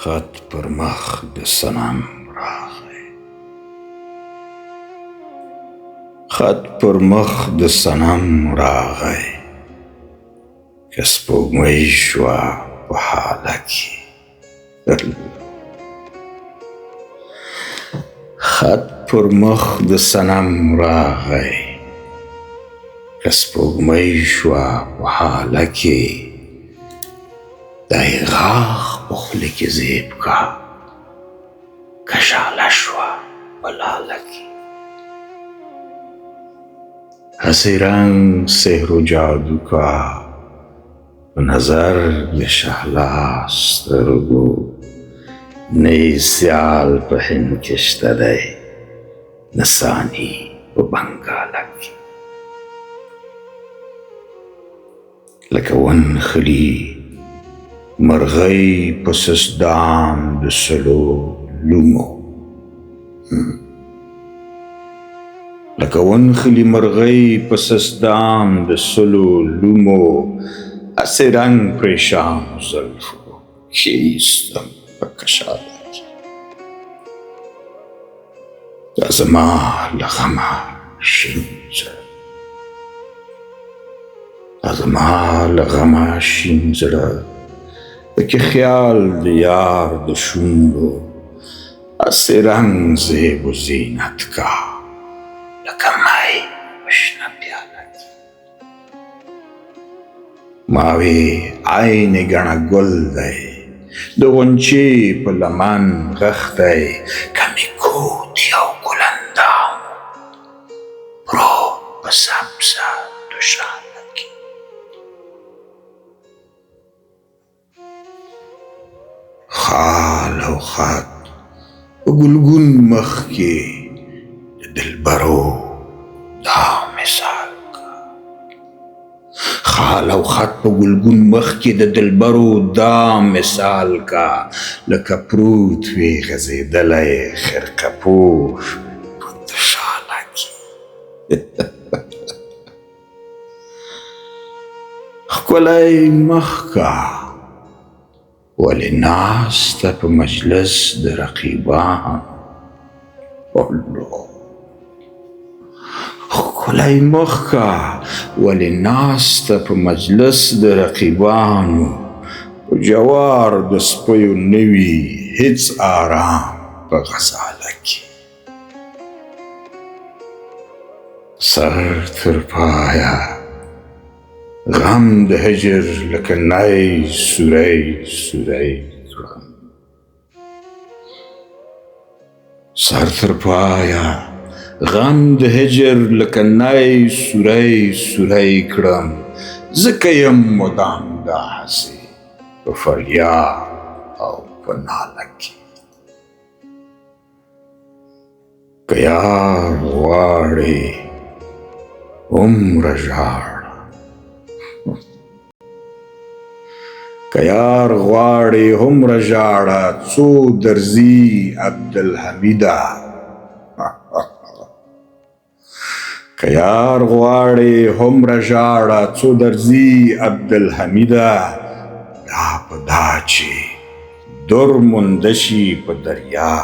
خط پر مخ د صنم راغی، خط پر مخ د صنم راغی، که سپوږمۍ شوه په حاله کې. خط پر مخ د صنم راغی، که سپوږمۍ شوه په حاله کې. دی غاښ په خوله کې زیب کا، که شاله شوه په لاله کې. هسې رنگ سحر و جادو کا، په نظر د شهلا سترګو. نه یې سیال په هند کې شته دی، نه ثاني په بنګاله کې. لکه ونښلي مرغۍ په سسدام د سلو لومو، لکه ونښلي مرغۍ په سسدام د سلو لومو. هسې رنګ پریشان زلفو کښېیستم په کشاله کې. دا زما له غمه شین زړه، دا زما له غمه شین زړه، پکې خیال د یار د شونډو. هسې رنګ زیب و زینت کا، لکه می په شنه پیاله کې. ما وی عین ګڼه ګل دی، د غونچې په لمن غښ دی. که مې کوت یو ګلندام پروت په سبزه دوشاله کې. خال او خط په ګلګون مخ کې د دلبرو دا مثال کا. خال او خط په ګلګون مخ کې د دلبرو دا مثال کا. لکه پروت وي غځېدلی خرقه پوش په تشاله کې. ښکلی مخ کا، ولې ناسته په مجلس د رقیبان. ښکلی مخ کا، ولې ناسته په مجلس د رقیبانو. په جوار د سپیو نه وي هېڅ آرام په غزاله کې. سر تر پایه غم د هجر لکه نی سوری سوری کړم. سر تر پایه غم د هجر لکه نی سوری سوری کړم. ځکه یم مدام داسې په فریاد او په ناله کې. که یار غواړې هومره ژاړه، که یار غواړې هومره ژاړه، څو درځي عبدالحمیده. که یار غواړې هومره ژاړه، څو درځي عبدالحمیده. دا په دا چې در مونده شي په دریا